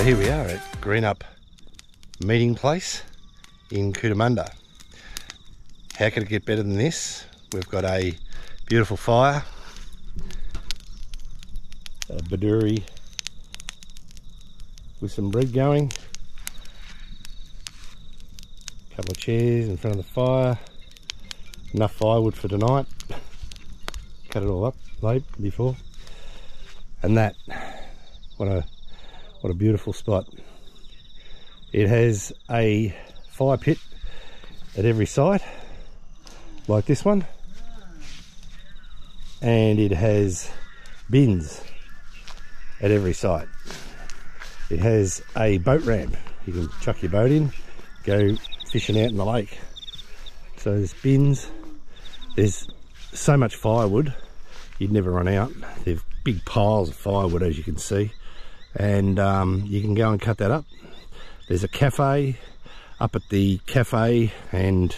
here we are at Greenup Meeting Place in Cootamunda. How could it get better than this? We've got a beautiful fire, a baduri with some bread going, a couple of chairs in front of the fire, enough firewood for tonight. Cut it all up late before, and that, what a beautiful spot. It has a fire pit at every site, like this one, and it has bins at every site. It has a boat ramp. You can chuck your boat in, go fishing out in the lake. So there's bins. There's so much firewood, you'd never run out. There's big piles of firewood, as you can see, and you can go and cut that up. There's a cafe up at the cafe, and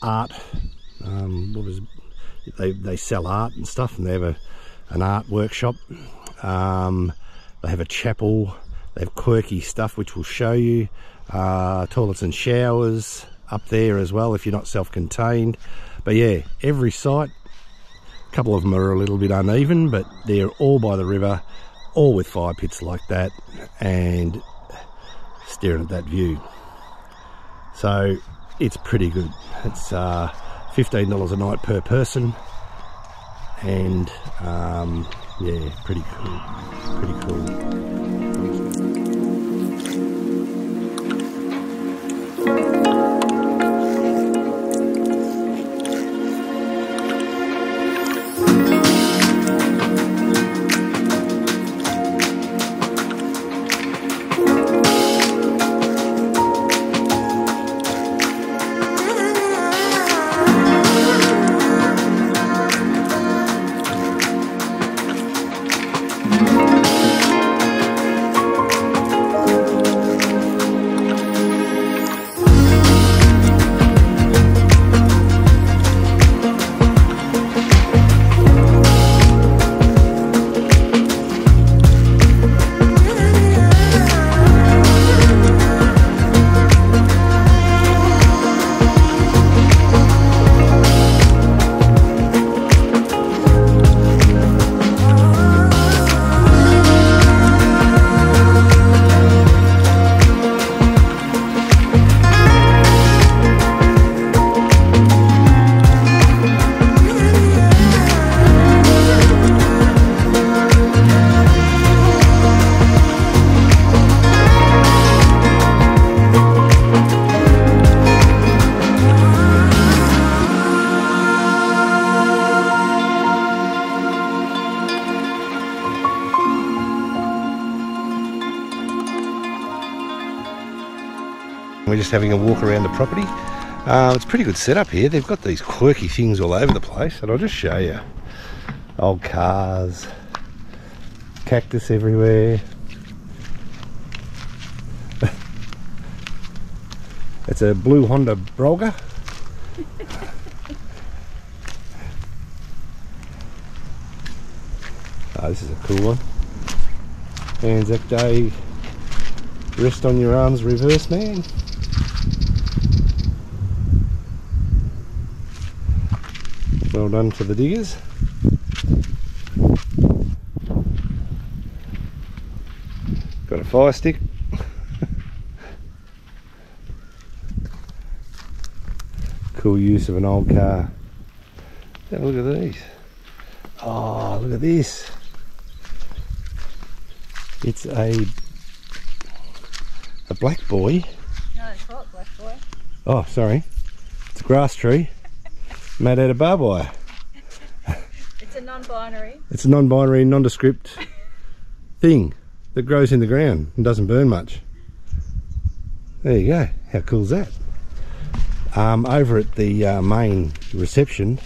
art. They sell art and stuff, and they have an art workshop. They have a chapel. They have quirky stuff which we'll show you. Toilets and showers up there as well if you're not self-contained. But yeah, every site, a couple of them are a little bit uneven, but they're all by the river, all with fire pits like that, and staring at that view. So it's pretty good. It's $15 a night per person, and yeah, pretty cool. We're just having a walk around the property. It's a pretty good setup here. They've got these quirky things all over the place, and I'll just show you. Old cars, cactus everywhere. It's a blue Honda Brolga. Oh, this is a cool one. Anzac Day, rest on your arms, reverse man. Well done to the diggers. Got a fire stick. Cool use of an old car. Have a look at these. Oh, look at this. It's a black boy. No, it's not black boy. Oh, sorry. It's a grass tree. Made out of barbed wire. It's a non-binary. It's a non-binary, nondescript thing that grows in the ground and doesn't burn much. There you go. How cool is that? Over at the main reception,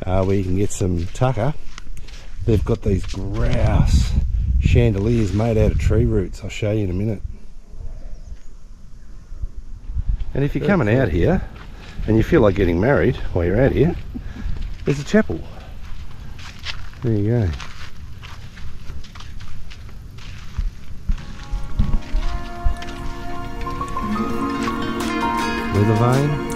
where you can get some tucker, they've got these grouse chandeliers made out of tree roots. I'll show you in a minute. And if you're coming out here and you feel like getting married while you're out here, there's a chapel. There you go. weather vane.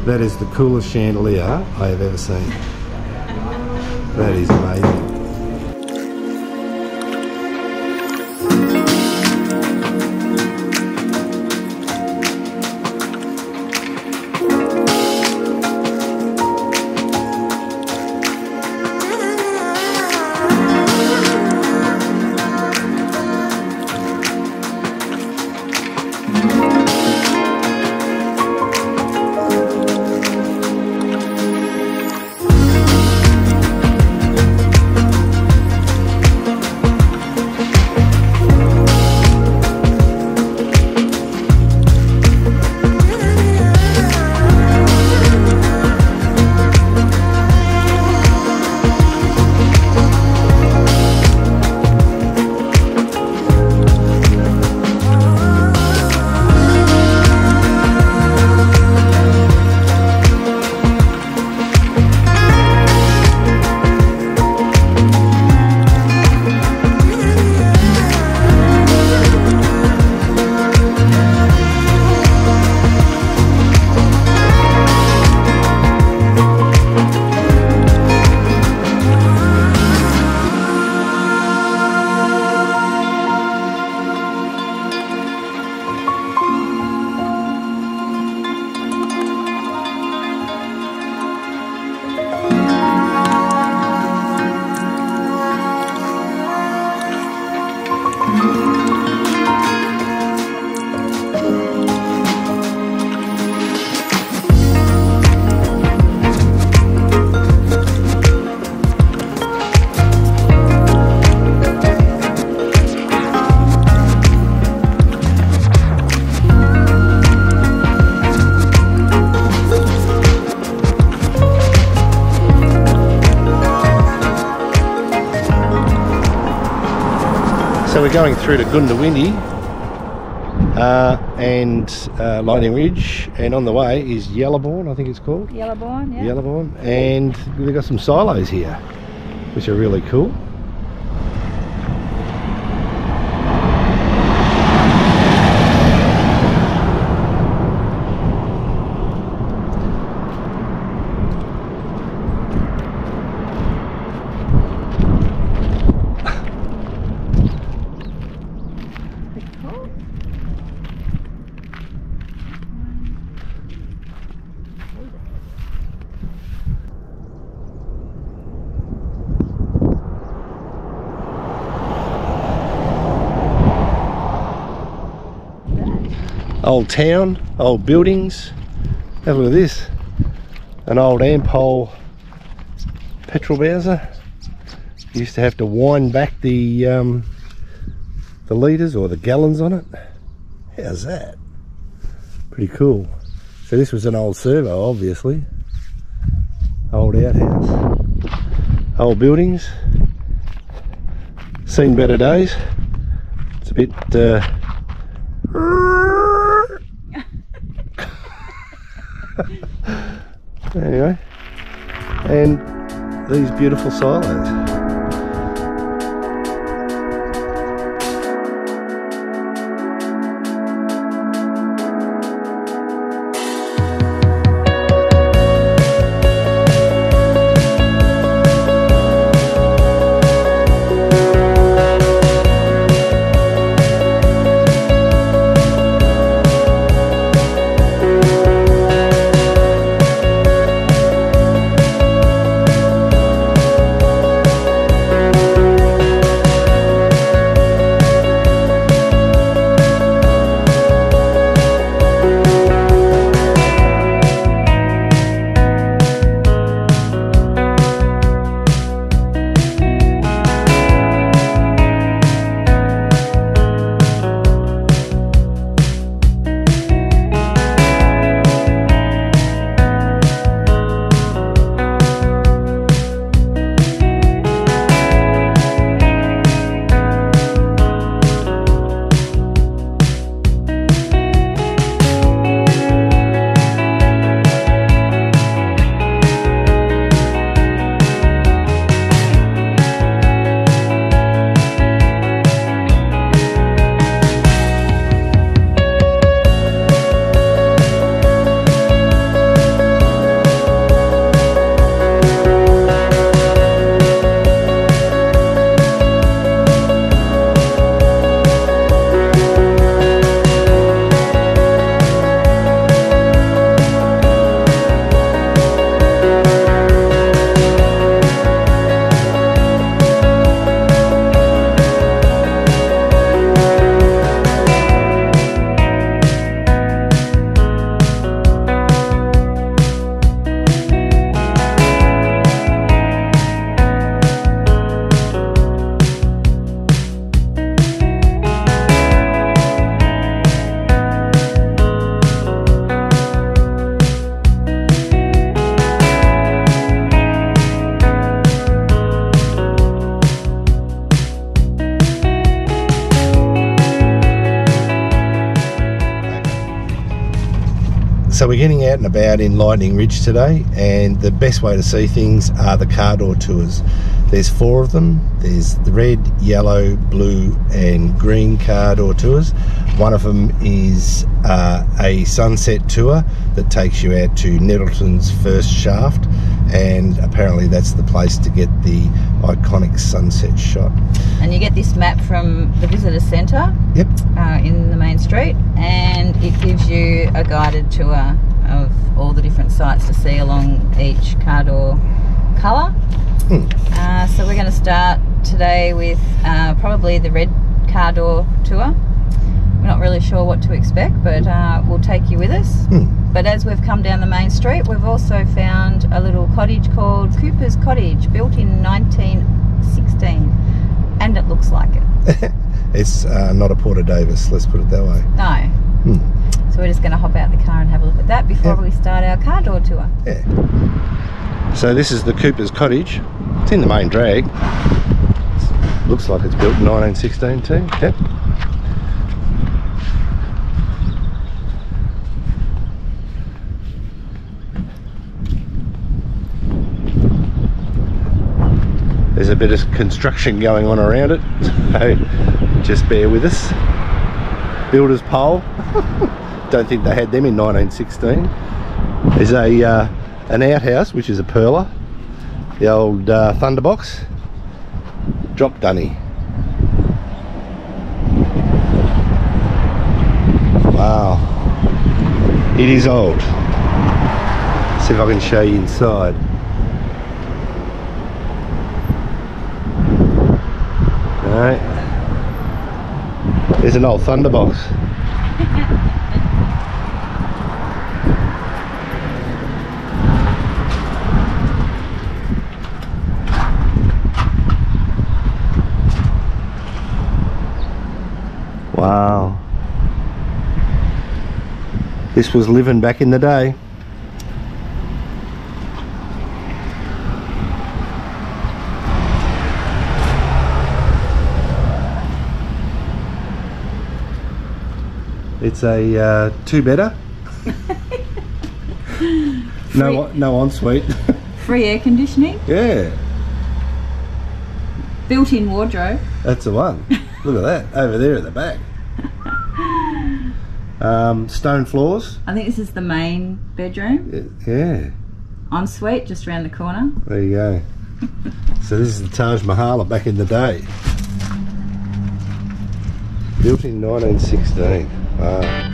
That is the coolest chandelier I have ever seen. That is amazing. So we're going through to Gundawindi and Lightning Ridge, and on the way is Yellowbourne, I think it's called. Yellowbourne, yeah. Yellowbourne, and they've got some silos here, which are really cool. Old town, old buildings. Have a look at this. An old Opal petrol bowser. Used to have to wind back the litres or the gallons on it. How's that? Pretty cool. So this was an old servo, obviously. Old outhouse. Old buildings. Seen better days. It's a bit anyway, and these beautiful silos. So we're getting out and about in Lightning Ridge today, and the best way to see things are the car door tours. There's 4 of them. There's the red, yellow, blue and green car door tours. One of them is a sunset tour that takes you out to Nettleton's first shaft, and apparently that's the place to get the iconic sunset shot. And you get this map from the visitor centre. Yep. In the main street, and it gives you a guided tour of all the different sites to see along each car door colour. So we're going to start today with probably the red car door tour. We're not really sure what to expect, but we'll take you with us. But as we've come down the main street, we've also found a little cottage called Cooper's Cottage, built in 1916, and it looks like it. It's not a Porter Davis, let's put it that way. No. So we're just going to hop out the car and have a look at that before we start our car door tour. Yeah. So this is the Cooper's Cottage. It's in the main drag. Looks like it's built in 1916 too. Yep. There's a bit of construction going on around it, so just bear with us. Builder's pole. Don't think they had them in 1916. There's an outhouse, which is a perler. The old thunderbox. Drop dunny. Wow. It is old. Let's see if I can show you inside. Right. There's an old thunderbox. Wow. This was living back in the day. It's a 2-bedder. no ensuite. Free air conditioning. Yeah. Built-in wardrobe. That's the one. Look at that over there at the back. Stone floors. I think this is the main bedroom. Yeah. Ensuite just around the corner. There you go. So this is the Taj Mahal back in the day. Built in 1916. Wow.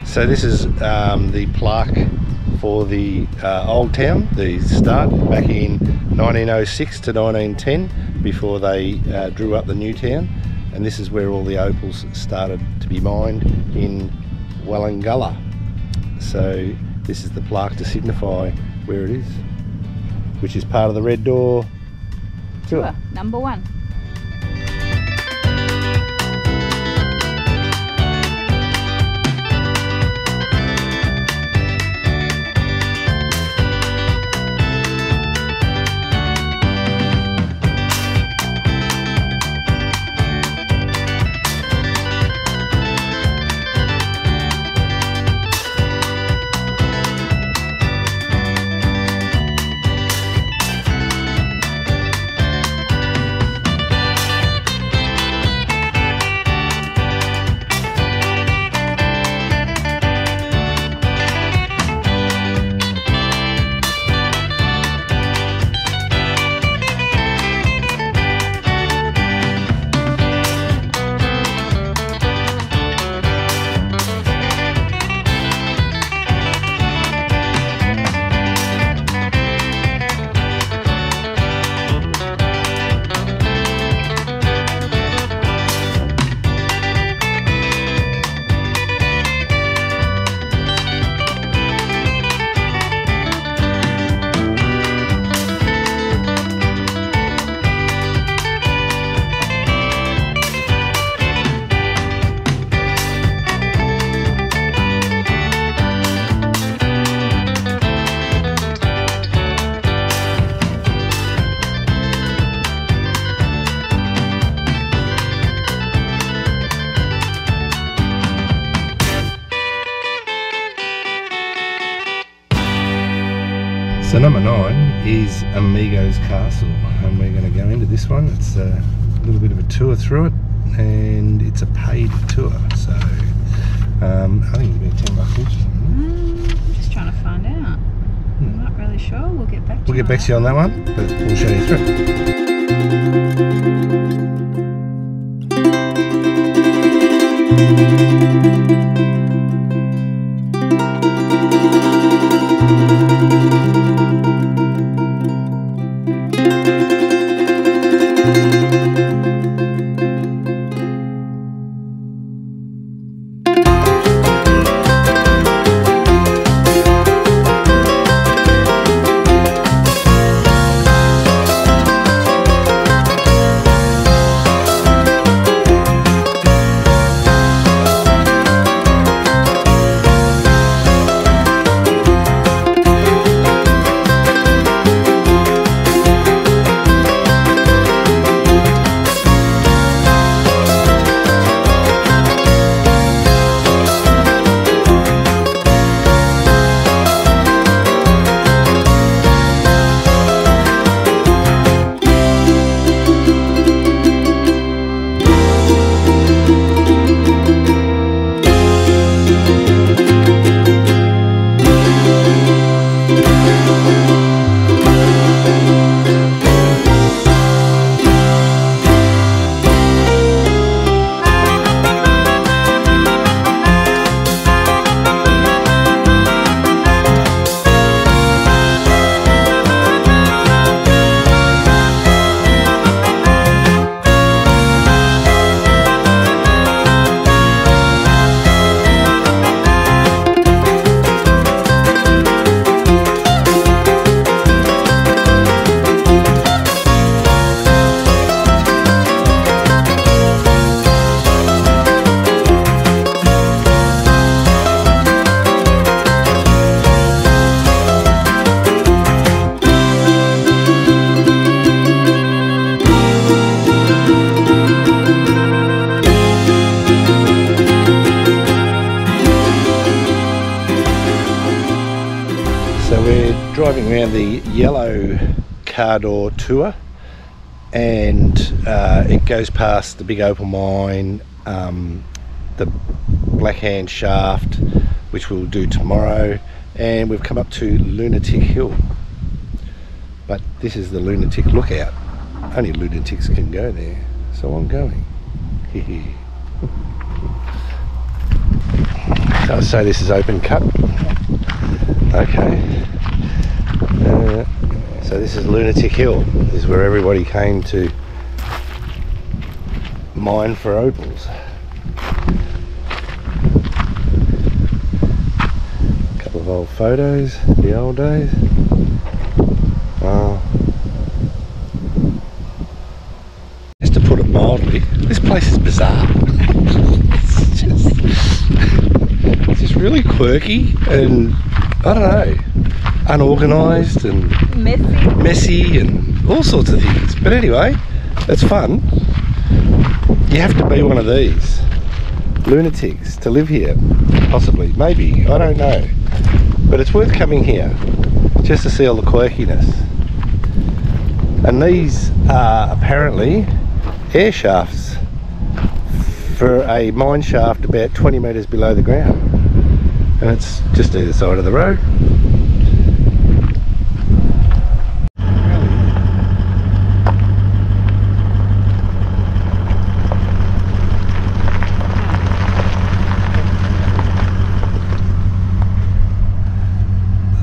So this is the plaque for the old town, the start back in 1906 to 1910, before they drew up the new town, and this is where all the opals started to be mined in Wallumbilla. So this is the plaque to signify where it is, which is part of the red door tour. Number 1. So number 9 is Amigo's Castle, and we're going to go into this one. It's a little bit of a tour through it, and it's a paid tour. So I think it's about $10 each. I'm just trying to find out. I'm not really sure. We'll get back to you. We'll get back to you on that one, but we'll show you through. Driving around the yellow car door tour, and it goes past the big Opal mine, the Black Hand shaft, which we'll do tomorrow, and we've come up to Lunatic Hill. But this is the Lunatic Lookout. Only lunatics can go there, so I'm going. So this is open cut. Okay. So this is Lunatic Hill. This is where everybody came to mine for opals. A couple of old photos, the old days. Just to put it mildly, this place is bizarre. It's just really quirky and, I don't know, unorganised and messy and all sorts of things. But anyway, it's fun. You have to be one of these lunatics to live here, possibly, maybe, I don't know. But it's worth coming here just to see all the quirkiness. And these are apparently air shafts for a mine shaft about 20 metres below the ground. And it's just either side of the road.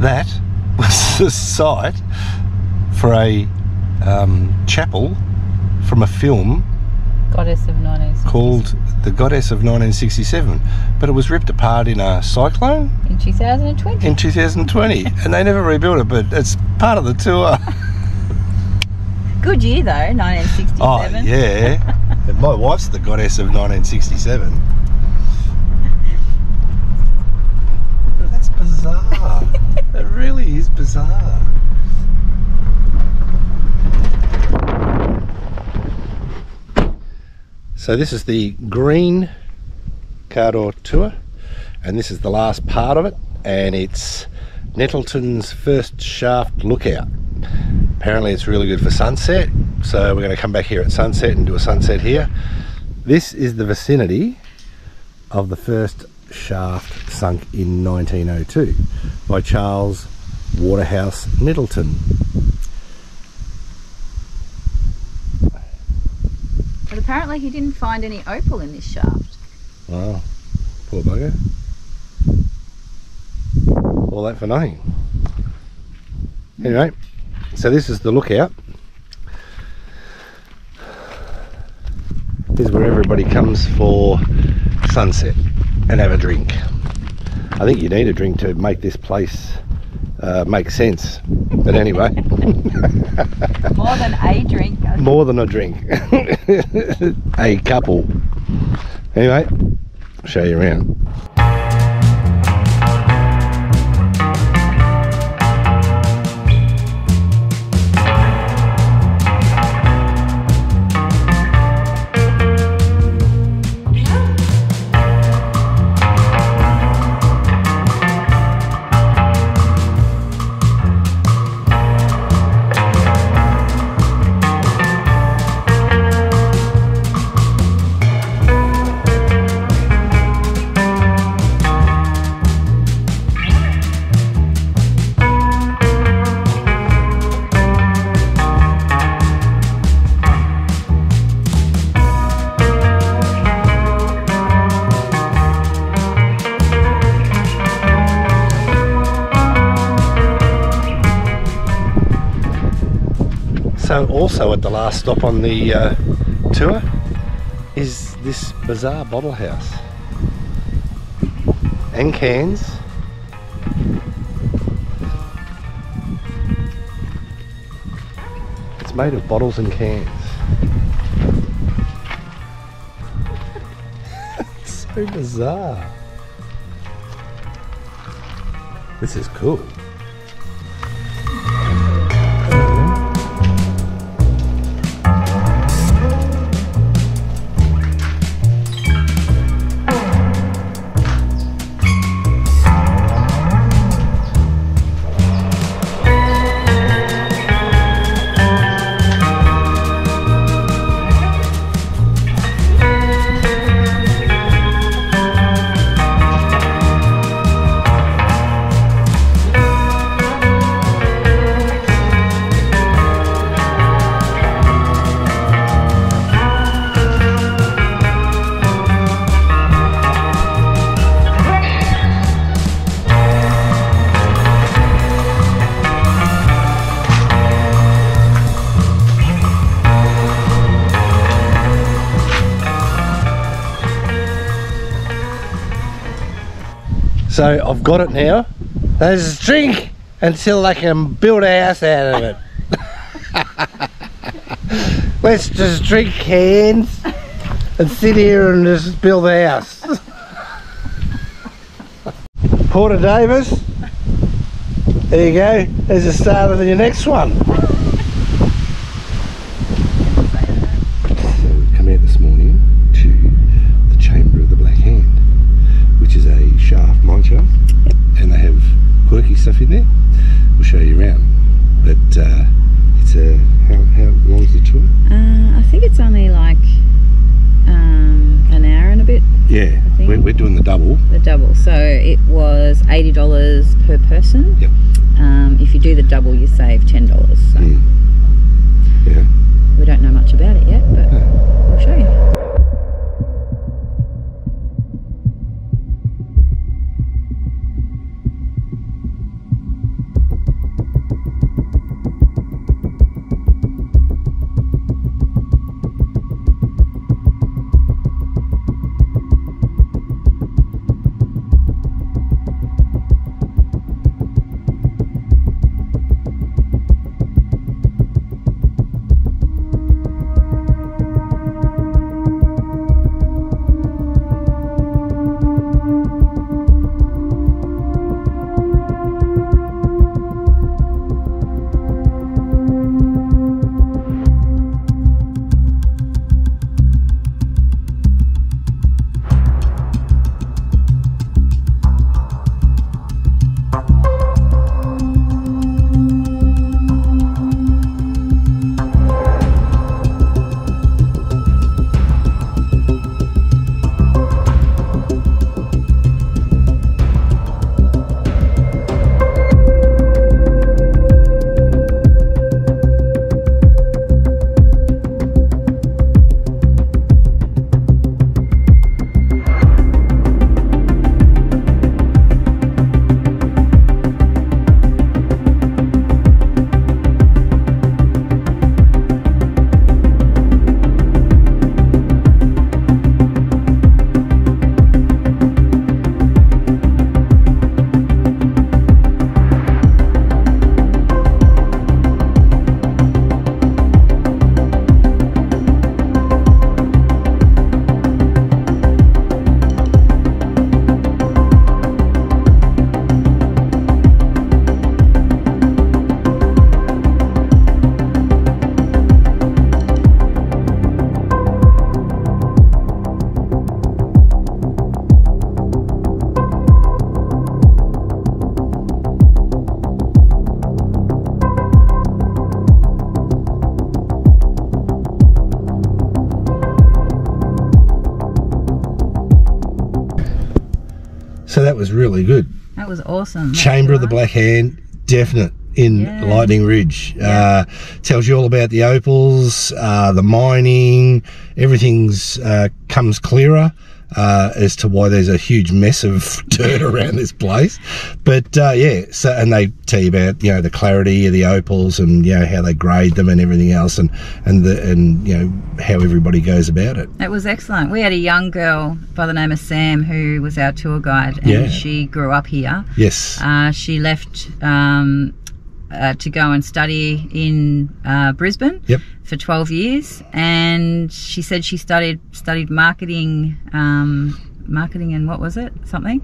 That was the site for a chapel from a film Goddess of 1967. called The Goddess of 1967, but it was ripped apart in a cyclone in 2020. In 2020, and they never rebuilt it, but it's part of the tour. Good year though, 1967. Oh yeah, and my wife's the Goddess of 1967. That's bizarre. It really is bizarre. So this is the green car door tour, and this is the last part of it, and it's Nettleton's first shaft lookout. Apparently it's really good for sunset, so we're going to come back here at sunset and do a sunset here. This is the vicinity of the first shaft sunk in 1902 by Charles Waterhouse Nettleton. But apparently he didn't find any opal in this shaft. Wow, poor bugger. All that for nothing. Anyway, so this is the lookout. This is where everybody comes for sunset and have a drink. I think you need a drink to make this place make sense. But anyway. More than a drink. More than a drink. A couple. Anyway, I'll show you around. So also at the last stop on the tour is this bizarre bottle house and cans. It's made of bottles and cans. It's so bizarre. This is cool. So I've got it now. Let's drink until they can build a house out of it. Let's just drink cans and sit here and just build a house. Porter Davis. There you go. There's the start of your next one. So we've come out this morning to the Chamber of the Black Hand, which is a shaft, mine shaft, and they have quirky stuff in there. We'll show you around. But it's a how long is the tour? I think it's only like an hour and a bit. Yeah, we're doing the double. The double. So it was $80 per person. Yep. If you do the double, you save $10. So yeah. We don't know much about it yet, but we'll show you. So that was really good. That was awesome. Chamber of the Black Hand, definite in Lightning Ridge. Tells you all about the opals, the mining, everything's comes clearer as to why there's a huge mess of dirt around this place. But yeah, so, and they tell you about, you know, the clarity of the opals and, you know, how they grade them and everything else, and you know, how everybody goes about it. It was excellent. We had a young girl by the name of Sam who was our tour guide, and she grew up here. Yes. She left to go and study in Brisbane for 12 years, and she said she studied marketing and what was it, something,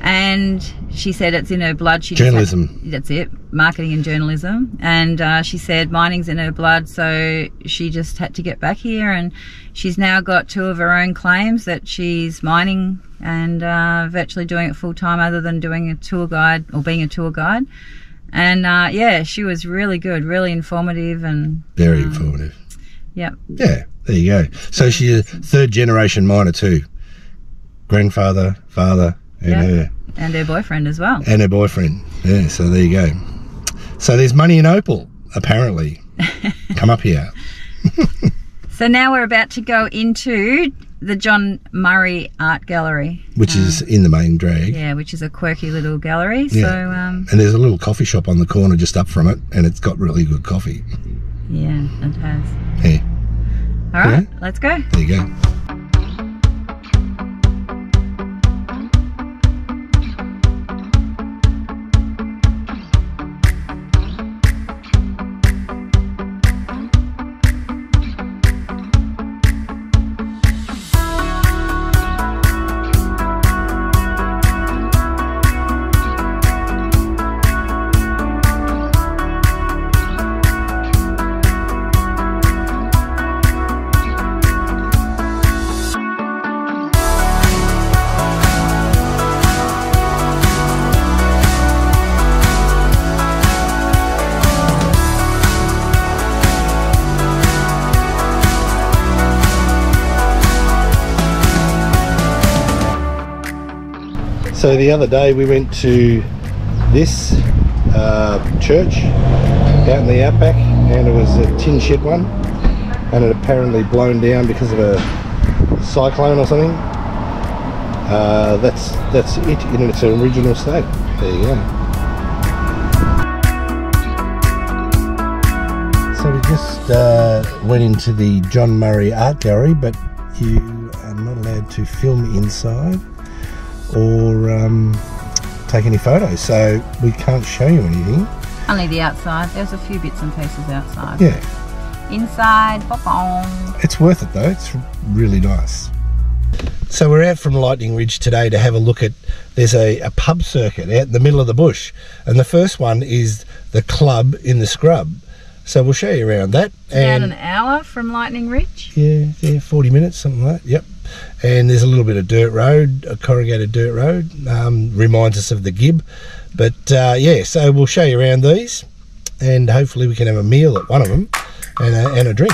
and she said it's in her blood. Journalism. That's it, marketing and journalism. And she said mining's in her blood, so she just had to get back here, and she's now got 2 of her own claims that she's mining and virtually doing it full time, other than doing a tour guide or being a tour guide. And yeah, she was really good, really informative, and very informative. Yep. Yeah, there you go. So she's a 3rd generation miner too. Grandfather, father, and her. And her boyfriend as well. And her boyfriend. Yeah, so there you go. So there's money in Opal, apparently. Come up here. So now we're about to go into the John Murray Art Gallery, which is in the main drag. Yeah, which is a quirky little gallery. Yeah. So and there's a little coffee shop on the corner just up from it, and it's got really good coffee. Yeah, it has. Yeah. All right, let's go. There you go. So the other day we went to this church out in the outback, and it was a tin shed one, and it apparently blown down because of a cyclone or something. That's it in its original state. There you go. So we just went into the John Murray Art Gallery, but you are not allowed to film inside or take any photos, so we can't show you anything. Only the outside. There's a few bits and pieces outside. Yeah. Inside, bop-on. It's worth it though, it's really nice. So we're out from Lightning Ridge today to have a look at, there's a pub circuit out in the middle of the bush, and the first one is the Club in the Scrub. So we'll show you around that. About an hour from Lightning Ridge? Yeah, 40 minutes, something like that, yep. And there's a little bit of dirt road, a corrugated dirt road, reminds us of the Gib. But yeah, so we'll show you around these, and hopefully we can have a meal at one of them and a drink.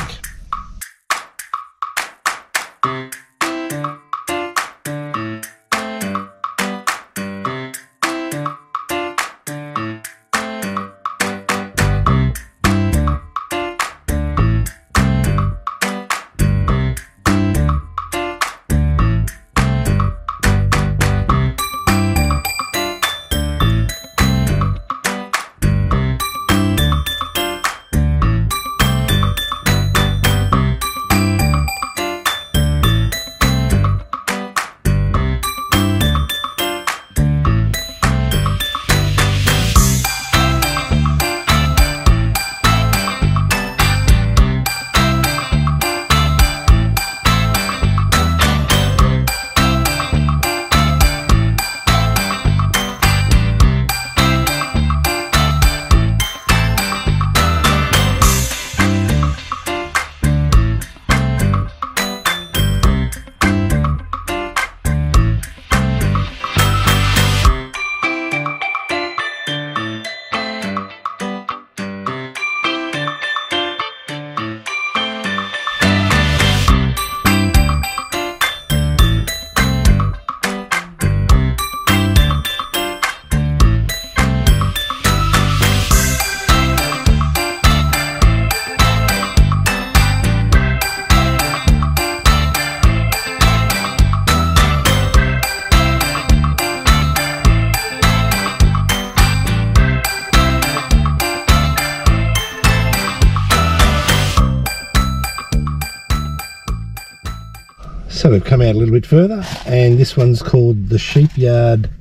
So we've come out a little bit further, and this one's called the Sheepyard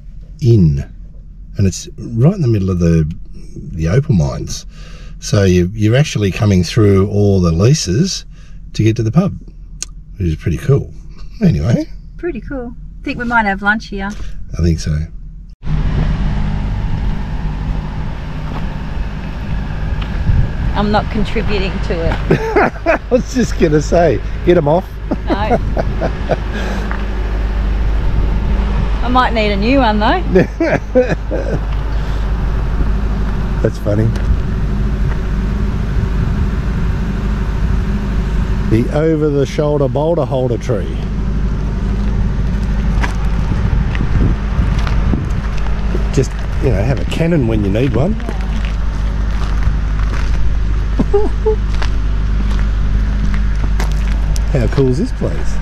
Inn, and it's right in the middle of the Opal mines. So you're actually coming through all the leases to get to the pub, which is pretty cool. Anyway. Pretty cool. I think we might have lunch here. I think so. I'm not contributing to it. I was just going to say, get them off. No. I might need a new one though. That's funny. The over-the-shoulder boulder holder tree. Just, you know, have a cannon when you need one. How cool is this place?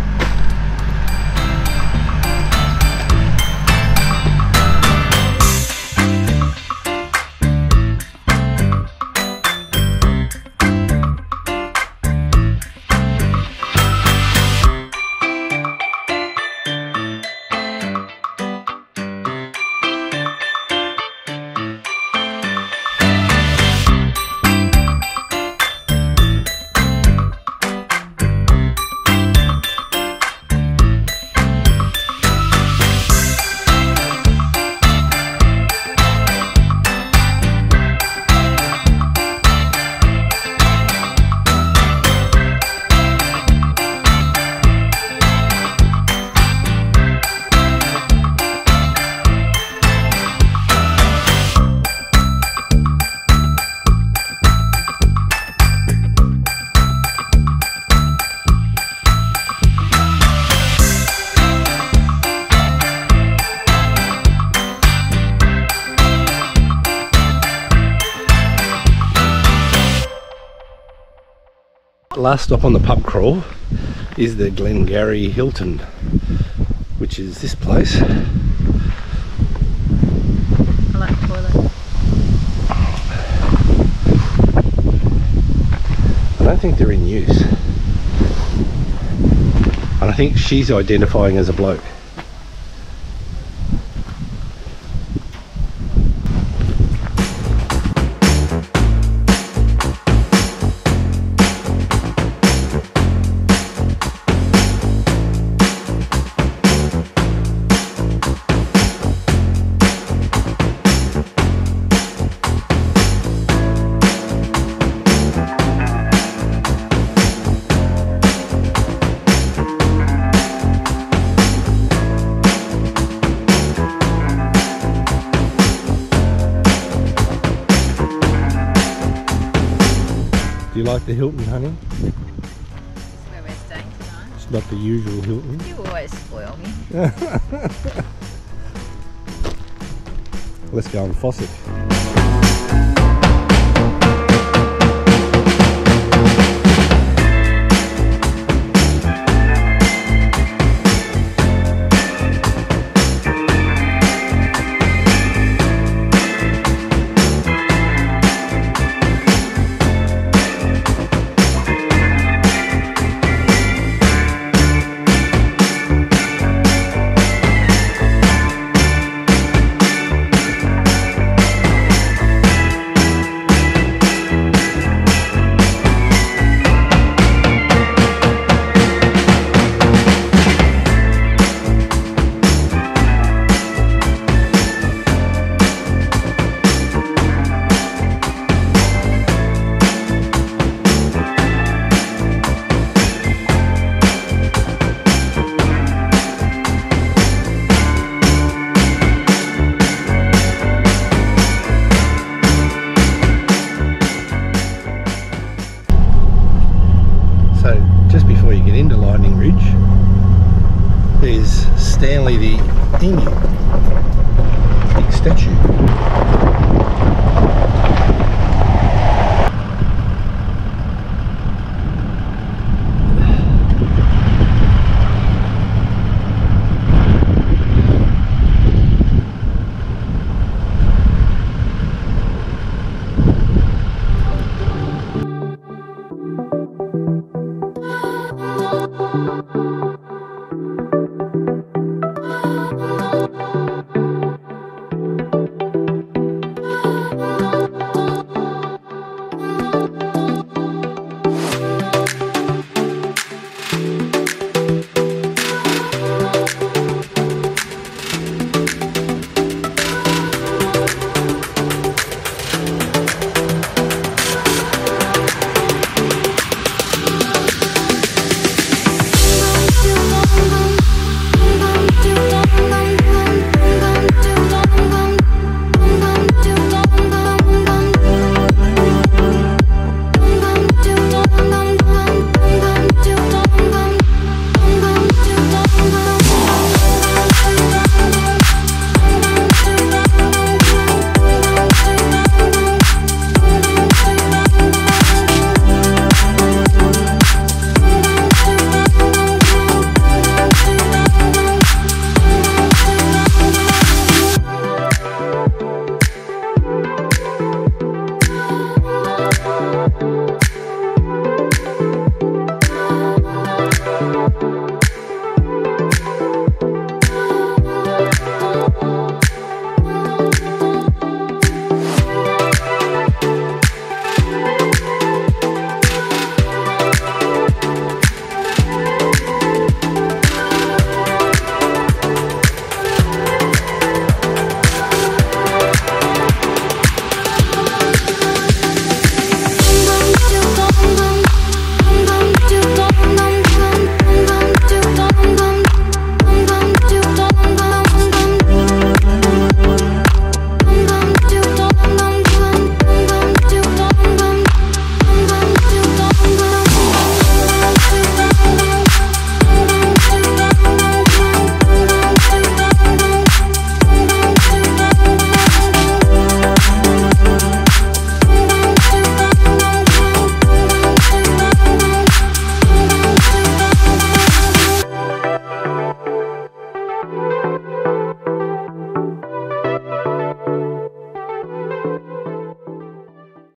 Last stop on the pub crawl is the Glengarry Hilton, which is this place. I like the toilet. I don't think they're in use. And I think she's identifying as a bloke. Do you like the Hilton, honey? That's where we're staying tonight. It's not the usual Hilton. You always spoil me. Let's go and Fawcett. There's Stanley the emu, big statue.